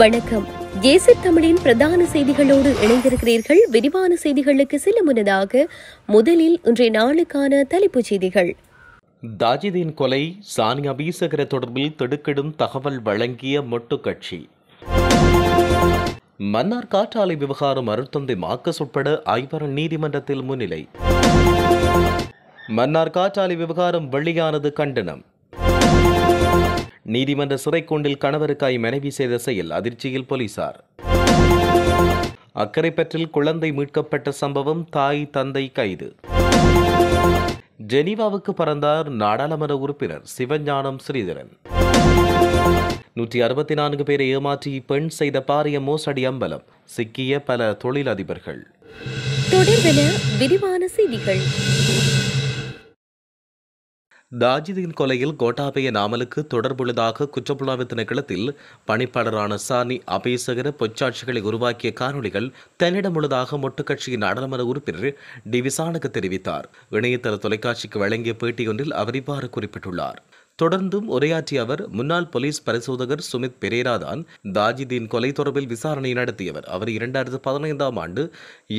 வணக்கம். ஜேசிப் தமிழின் பிரதான செய்திகளோடு இணைந்திருக்கிறீர்கள். விரிவான செய்திகளுக்கு செல்ல முன்னதாக முதலில் இன்றைய நாளுக்கான தலைப்புச் செய்திகள். தாஜிதின் கொலை சானி அபீசகர தொடர்பில் திடுக்கிடும் தகவல் வழங்கிய மொட்டு கட்சி. மன்னார் காற்றாலை விவகாரம் அருட்தந்தை மார்க்கஸ் உட்பட 5 நீதிமன்றத்தில் முன்னிலை. மன்னார் காற்றாலை விவகாரம் வெளியானது கண்டனம். நீதிமன்ற சிறைக்கூண்டில் கணவருக்காய் மனைவி செய்த செயல் அதிர்ச்சியில் போலீசார். அக்கரைப்பற்றில் குழந்தை மீட்கப்பட்ட சம்பவம், தாய் தந்தை கைது. ஜெனீவாவுக்கு பறந்தார் நாடாளுமன்ற உறுப்பினர் சிவஞானம் ஸ்ரீதரன். 164 பேரை ஏமாற்றி பெண் செய்த பாரிய மோசடி அம்பலம், சிக்கிய பல தொழிலதிபர்கள். தொடர்பென விரிவான செய்திகள். தாஜிதின் கொலையில் கோட்டாபய நாமலுக்கு தொடர்புள்ளதாக குற்றப்புலனாய்வு திணைக்களத்தில் பணிப்பாளரான சானி அபேசகர பொச்சாட்சிகளை உருவாக்கிய காணொலிகள் தன்னிடம் உள்ளதாக மொட்டு கட்சியின் நாடாளுமன்ற உறுப்பினர் டி விசானக தெரிவித்தார். இணையதள தொலைக்காட்சிக்கு வழங்கிய பேட்டியொன்றில் அவர் இவ்வாறு குறிப்பிட்டுள்ளார். தொடர்ந்தும் உரையாற்றிய அவர், முன்னாள் போலீஸ் பரிசோதகர் சுமித் பெரேரா தான் தாஜிதின் கொலை தொடர்பில் விசாரணை நடத்தியவர். அவர் 2015ஆம் ஆண்டு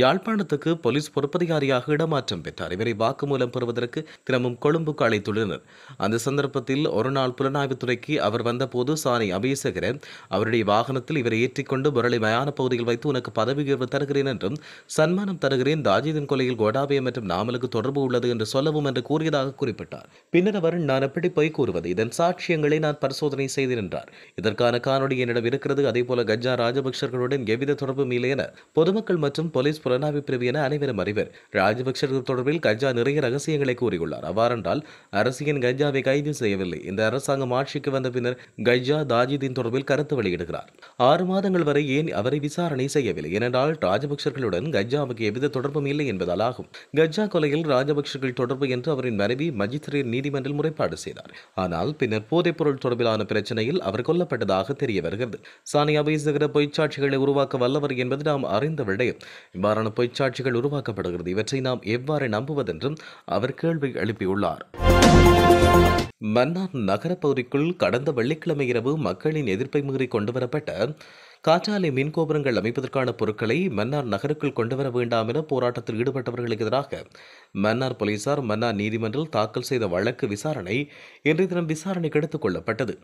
யாழ்ப்பாணத்துக்கு போலீஸ் பொறுப்பதிகாரியாக இடமாற்றம் பெற்றார். இவரை வாக்குமூலம் பெறுவதற்கு தினமும் கொழும்புக்கு அழைத்துள்ளனர். அந்த சந்தர்ப்பத்தில் ஒருநாள் புலனாய்வுத்துறைக்கு அவர் வந்தபோது சானி அபேசகர அவருடைய வாகனத்தில் இவரை ஏற்றிக்கொண்டு முரளி மயான பகுதியில் வைத்து உனக்கு பதவி உயர்வு தருகிறேன் என்றும் சன்மானம் தருகிறேன், தாஜிதின் கொலையில் கோட்டாபய மற்றும் நாமலுக்கு தொடர்பு உள்ளது என்று சொல்லவும் என்று கூறியதாக குறிப்பிட்டார். பின்னர் அவர், நான் எப்படி போய் இதன் சாட்சியங்களை நான் பரிசோதனை செய்தேன் என்றார். இதற்கான காணொலி என்னிடம் இருக்கிறது. அதேபோல கஜா ராஜபக்சர்களுடன் எவ்வித தொடர்பும் இல்லை என பொதுமக்கள் மற்றும் போலீஸ் புலனாய்வு பிரிவு என அனைவரும் அறிவர். ராஜபக்சர்கள் தொடர்பில் கஜா நிறைய ரகசியங்களை கூறியுள்ளார். அவ்வாறென்றால் அரசியன் கஜாவை கைது செய்யவில்லை. இந்த அரசாங்கம் ஆட்சிக்கு வந்த பின்னர் கஜா தாஜிதின் தொடர்பில் கருத்து வெளியிடுகிறார். 6 மாதங்கள் வரை ஏன் அவரை விசாரணை செய்யவில்லை? ஏனென்றால் ராஜபக்சர்களுடன் கஜாவுக்கு எவ்வித தொடர்பும் இல்லை என்பதால் ஆகும். கஜா கொலையில் ராஜபக்சர்கள் தொடர்பு என்று அவரின் மனைவி மஜித்ரீர் நீதிமன்றில் முறைப்பாடு செய்தார். ஆனால் பின்னர் போதைப்பொருள் தொடர்பிலான பிரச்சனையில் அவர் கொல்லப்பட்டதாக தெரிய வருகிறது. சானி அபேசகர பொய்ச்சாட்சிகளை உருவாக்க வல்லவர் என்பது நாம் அறிந்த விடயம். இவ்வாறான பொய்ச்சாட்சிகள் உருவாக்கப்படுகிறது. இவற்றை நாம் எவ்வாறு நம்புவதென்றும் அவர் கேள்வி எழுப்பியுள்ளார். மன்னார் நகரப்பகுதிக்குள் கடந்த வெள்ளிக்கிழமை இரவு மக்களின் எதிர்ப்பை மீறி கொண்டுவரப்பட்ட காற்றாலை மின்கோபுரங்கள் அமைப்பதற்கான பொருட்களை மன்னார் நகருக்குள் கொண்டுவர வேண்டாம் என போராட்டத்தில் ஈடுபட்டவர்களுக்கு எதிராக மன்னார் போலீசார் மன்னார் நீதிமன்றில் தாக்கல் செய்த வழக்கு விசாரணை இன்றைய தினம் விசாரணைக்கு எடுத்துக் கொள்ளப்பட்டது.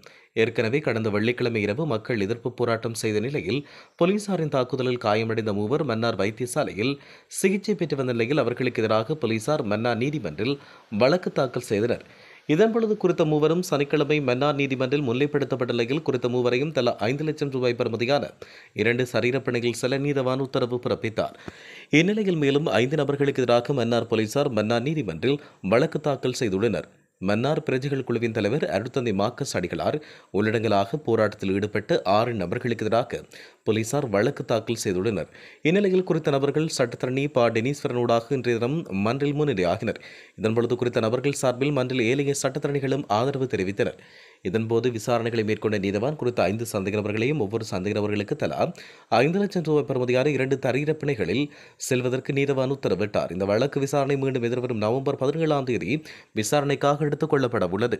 ஏற்கனவே கடந்த வெள்ளிக்கிழமை இரவு மக்கள் எதிர்ப்பு போராட்டம் செய்த நிலையில் போலீசாரின் தாக்குதலில் காயமடைந்த 3 மன்னார் வைத்தியசாலையில் சிகிச்சை பெற்று வந்த நிலையில் அவர்களுக்கு எதிராக போலீசார் மன்னார் நீதிமன்றில் வழக்கு தாக்கல் செய்தனர். இதன்பொழுது குறித்த 3 சனிக்கிழமை மன்னார் நீதிமன்றில் முன்னிலைப்படுத்தப்பட்ட நிலையில் குறித்த 3 தலா 5 லட்சம் ரூபாய் பெறுமதியான 2 சரீரப்பணிகள் செல்ல நீதவான் உத்தரவு பிறப்பித்தார். இந்நிலையில் மேலும் 5 நபர்களுக்கு எதிராக மன்னார் போலீசார் மன்னார் நீதிமன்றில் வழக்கு தாக்கல் செய்துள்ளனர். மன்னார் பிரஜைகள் குழுவின் தலைவர் அருட்தந்தை மார்க்கஸ் அடிகளார் உள்ளடங்கலாக போராட்டத்தில் ஈடுபட்ட 6 நபர்களுக்கு எதிராக போலீசார் வழக்கு தாக்கல் செய்துள்ளனர். இந்நிலையில் குறித்த நபர்கள் சட்டத்தரணி ப. டெனீஸ்வரனூடாக இன்றைய தினம் மன்றில் முன்னிலையாகினர். இதன்பொழுது குறித்த நபர்கள் சார்பில் மன்றில் ஏழைய சட்டத்தரணிகளும் ஆதரவு தெரிவித்தனர். இதன்போது விசாரணைகளை மேற்கொண்ட நீதவான் குறித்த 5 சந்தேக நபர்களையும் ஒவ்வொரு சந்தேக நபர்களுக்கு தலா 5 லட்சம் ரூபாய் பெறுமதியான 2 தரீரப்பணிகளில் செல்வதற்கு நீதவான் உத்தரவிட்டார். இந்த வழக்கு விசாரணை மீண்டும் எதிர்வரும் நவம்பர் 17ஆம் தேதி விசாரணைக்காக எடுத்துக் கொள்ளப்பட உள்ளது.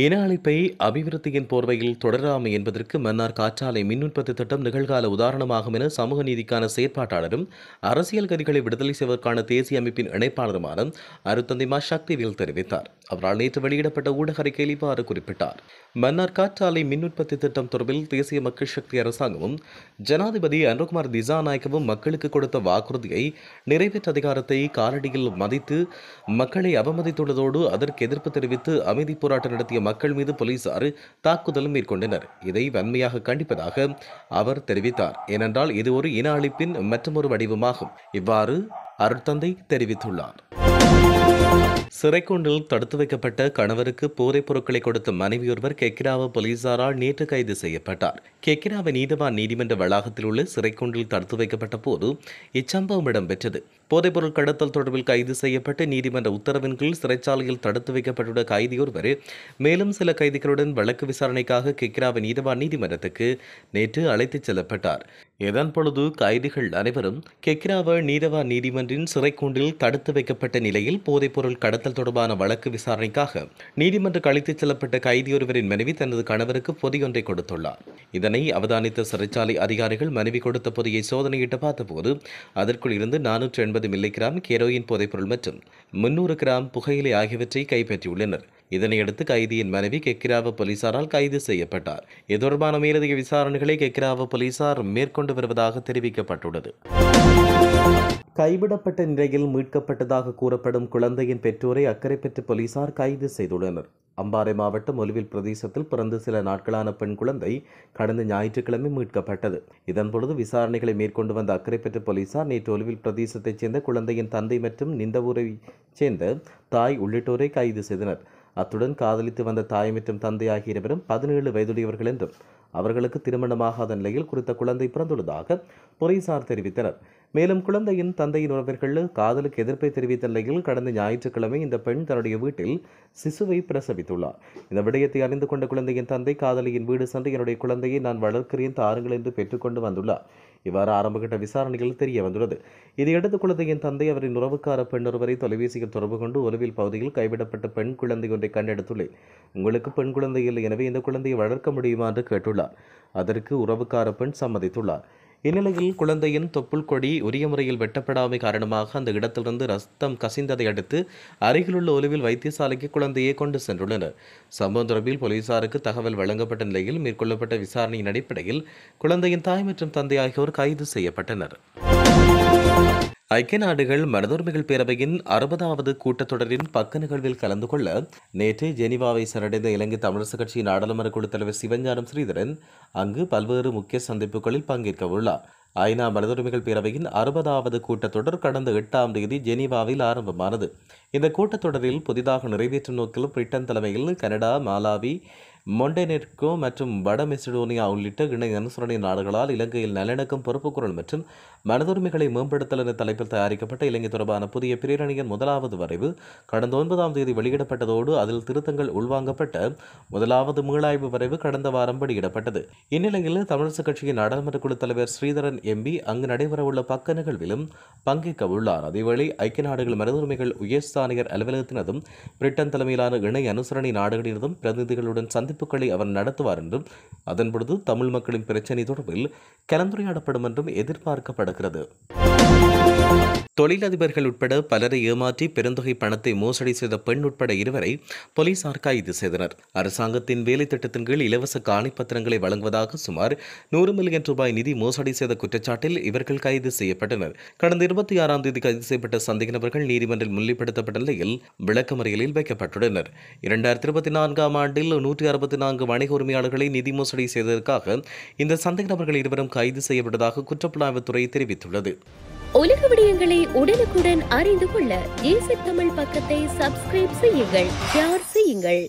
இன அழிப்பை அபிவிருத்தியின் போர்வையில் தொடராமை என்பதற்கு மன்னார் காற்றாலை மின் உற்பத்தி திட்டம் நிகழ்கால உதாரணமாகும் என சமூக நீதிக்கான செயற்பாட்டாளரும் அரசியல் கைதிகளை விடுதலை செய்வதற்கான தேசிய அமைப்பின் இணைப்பாளருமான அருட்தந்தை மா. சக்திவேல் தெரிவித்தார். அவரால் நேற்று வெளியிடப்பட்ட ஊடக அறிக்கையில் இவ்வாறு குறிப்பிட்டார். மன்னார் காற்றாலை மின் உற்பத்தி திட்டம் தொடர்பில் தேசிய மக்கள் சக்தி அரசாங்கமும் ஜனாதிபதி அனுகுமார் திசாநாயக்கவும் மக்களுக்கு கொடுத்த வாக்குறுதியை நிறைவேற்ற அதிகாரத்தை காலடியில் மதித்து மக்களை அவமதித்துள்ளதோடு அதற்கு எதிர்ப்பு தெரிவித்து அமைதி போராட்டம் நடத்திய மக்கள் மீது போலீசார் தாக்குதல் மேற்கொண்டனர். இதை வன்மையாக கண்டிப்பதாக அவர் தெரிவித்தார். ஏனென்றால் இது ஒரு இன அழிப்பின் மற்றொரு வடிவமாகும். இவ்வாறு அருட்தந்தை தெரிவித்துள்ளார். சிறைக்கூண்டில் தடுத்து வைக்கப்பட்ட கணவருக்கு போதைப் பொருட்களை கொடுத்த மனைவியொருவர் கெக்கிராவ போலீசாரால் நேற்று கைது செய்யப்பட்டார். கெக்கிராவ நீதவான் நீதிமன்ற வளாகத்தில் உள்ள சிறைக்கூண்டில் தடுத்து வைக்கப்பட்ட போது இச்சம்பவம் இடம்பெற்றது. போதைப்பொருள் கடத்தல் தொடர்பில் கைது செய்யப்பட்டு நீதிமன்ற உத்தரவின் கீழ் சிறைச்சாலையில் தடுத்து வைக்கப்பட்டுள்ள கைதியொருவர் மேலும் சில கைதிகளுடன் வழக்கு விசாரணைக்காக கெக்கிராவ நீதவான் நீதிமன்றத்துக்கு நேற்று அழைத்துச் செல்லப்பட்டார். இதன் பொழுது கைதிகள் அனைவரும் கெக்கிராவ நீதவான் நீதிமன்றின் சிறைக்கூண்டில் தடுத்து வைக்கப்பட்ட நிலையில் போதைப்பொருள் கடத்தல் தொடர்பான வழக்கு விசாரணைக்காக நீதிமன்றம் அழைத்துச் செல்லப்பட்ட கைதியொருவரின் மனைவி தனது கணவருக்கு பொதியொன்றை கொடுத்துள்ளார். இதனை அவதானித்த சிறைச்சாலை அதிகாரிகள் மனைவி கொடுத்த பொதியை சோதனையிட்டு பார்த்தபோது அதற்குள் இருந்து 480 மில்லிகிராம் ஹெரோயின் போதைப்பொருள் மற்றும் 300 கிராம் புகையிலை ஆகியவற்றை கைப்பற்றியுள்ளனர். இதனையடுத்து கைதியின் மனைவி கெக்கிராவ போலீசாரால் கைது செய்யப்பட்டார். இது தொடர்பான மேலதிக விசாரணைகளை கெக்கிராவ போலீசார் மேற்கொண்டு வருவதாக தெரிவிக்கப்பட்டுள்ளது. கைவிடப்பட்ட நிலையில் மீட்கப்பட்டதாக கூறப்படும் குழந்தையின் பெற்றோரை அக்கரைப்பற்று போலீசார் கைது செய்துள்ளனர். அம்பாறை மாவட்டம் ஒலுவில் பிரதேசத்தில் பிறந்து சில நாட்களான பெண் குழந்தை கடந்த ஞாயிற்றுக்கிழமை மீட்கப்பட்டது. இதன்பொழுது விசாரணைகளை மேற்கொண்டு வந்த அக்கரைப்பற்று போலீசார் நேற்று ஒலுவில் பிரதேசத்தைச் சேர்ந்த குழந்தையின் தந்தை மற்றும் நிந்தவூரைச் சேர்ந்த தாய் உள்ளிட்டோரை கைது செய்தனர். அத்துடன் காதலித்து வந்த தாய் மற்றும் தந்தை ஆகிய இருவரும் 17 வயதுடையவர்கள் என்றும் அவர்களுக்கு திருமணமாகாத நிலையில் குறித்த குழந்தை பிறந்துள்ளதாக போலீசார் தெரிவித்தனர். மேலும் குழந்தையின் தந்தையின் உறவினர்கள் காதலுக்கு எதிர்ப்பை தெரிவித்த நிலையில் கடந்த ஞாயிற்றுக்கிழமை இந்த பெண் தன்னுடைய வீட்டில் சிசுவை பிரசவித்துள்ளார். இந்த விடயத்தை அறிந்து கொண்ட குழந்தையின் தந்தை காதலியின் வீடு சென்று என்னுடைய குழந்தையை நான் வளர்க்கிறேன் தாருங்கள் என்று பெற்றுக்கொண்டு வந்துள்ளார். இவ்வாறு ஆரம்பகட்ட விசாரணைகள் தெரிய வந்துள்ளது. இதையடுத்து குழந்தையின் தந்தை அவரின் உறவுக்கார பெண் ஒருவரை தொலைபேசியில் தொடர்பு கொண்டு ஒலுவில் பகுதியில் கைவிடப்பட்ட பெண் குழந்தை ஒன்றை கண்டெடுத்துள்ளேன். உங்களுக்கு பெண் குழந்தை இல்லை, எனவே இந்த குழந்தையை வளர்க்க முடியுமா என்று கேட்டுள்ளார். அதற்கு உறவுக்கார பெண் சம்மதித்துள்ளார். இந்நிலையில் குழந்தையின் தொப்புள் கொடி உரிய முறையில் வெட்டப்படாமை காரணமாக அந்த இடத்திலிருந்து ரத்தம் கசிந்ததை அடுத்து அருகிலுள்ள ஒலுவில் வைத்தியசாலைக்கு குழந்தையை கொண்டு சென்றுள்ளனர். சம்பவம் தொடர்பில் போலீசாருக்கு தகவல் வழங்கப்பட்ட நிலையில் மேற்கொள்ளப்பட்ட விசாரணையின் அடிப்படையில் குழந்தையின் தாய் மற்றும் தந்தை ஆகியோர் கைது செய்யப்பட்டனர். ஐக்கிய நாடுகள் மனிதுரிமைகள் பேரவையின் 60வது கூட்டத்தொடரின் பக்க நிகழ்வில் கலந்து கொள்ள நேற்று ஜெனீவாவை சென்றடைந்த இலங்கை தமிழரசுக் கட்சியின் நாடாளுமன்ற குழுத் தலைவர் சிவஞானம் ஸ்ரீதரன் அங்கு பல்வேறு முக்கிய சந்திப்புகளில் பங்கேற்க உள்ளார். ஐநா மனிதுரிமைகள் பேரவையின் 60வது கூட்டத்தொடர் கடந்த 8ஆம் தேதி ஜெனீவாவில் ஆரம்பமானது. இந்த கூட்டத்தொடரில் புதிதாக நிறைவேற்றும் நோக்கில் பிரிட்டன் தலைமையில் கனடா, மாலாவி, மொண்டெனெர்கோ மற்றும் வட மெசிடோனியா உள்ளிட்ட இணை அனுசரணை நாடுகளால் இலங்கையில் நல்லிணக்கம், பொறுப்புக்குரல் மற்றும் மனிதுரிமைகளை மேம்படுத்தல் என்ற தலைப்பில் தயாரிக்கப்பட்ட இலங்கை தொடர்பான புதிய பிரேரணையின் 1வது வரைவு கடந்த 9ஆம் தேதி வெளியிடப்பட்டதோடு அதில் திருத்தங்கள் உள்வாங்கப்பட்ட 1வது மீளாய்வு வரைவு கடந்த வாரம் வெளியிடப்பட்டது. இந்நிலையில் தமிழரசுக் கட்சியின் நாடாளுமன்ற குழு தலைவர் ஸ்ரீதரன் எம்பி அங்கு நடைபெறவுள்ள பக்க நிகழ்விலும் பங்கேற்க உள்ளார். அதேவேளை ஐக்கிய நாடுகள் மனிதுரிமைகள் உயர்ஸ்தானிகர் அலுவலகத்தினதும் பிரிட்டன் தலைமையிலான இணை அனுசரணை நாடுகளினதும் பிரதிநிதிகளுடன் சந்திப்புகளை அவர் நடத்துவார் என்றும் அதன்பொழுது தமிழ் மக்களின் பிரச்சினை தொடர்பில் கலந்துரையாடப்படும் என்றும் எதிர்பார்க்கப்படுகிறது. தொழிலதிபர்கள் உட்பட பலரை ஏமாற்றி பெருந்தொகை பணத்தை மோசடி செய்த பெண் உட்பட 2வரை போலீசார் கைது செய்தனர். அரசாங்கத்தின் வேலை திட்டத்தின் கீழ் இலவச காணி பத்திரங்களை வழங்குவதாக சுமார் 100 மில்லியன் ரூபாய் நிதி மோசடி செய்த குற்றச்சாட்டில் இவர்கள் கைது செய்யப்பட்டனர். கடந்த 26ஆம் தேதி கைது செய்யப்பட்ட சந்தேக நபர்கள் நீதிமன்றில் முன்னிலைப்படுத்தப்பட்ட நிலையில் விளக்கமறியலில் வைக்கப்பட்டுள்ளனர். 2024ஆம் ஆண்டில் 164 வணிக உரிமையாளர்களை நிதி மோசடி செய்ததற்காக இந்த சந்தேக நபர்கள் 2வரும் கைது செய்யப்பட்டதாக குற்றப்புலனாய்வுத்துறை தெரிவித்துள்ளது. உலக விடயங்களை உடனுக்குடன் அறிந்து கொள்ள ஜேசித் தமிழ் பக்கத்தை சப்ஸ்கிரைப் செய்யுங்கள், ஷேர் செய்யுங்கள்.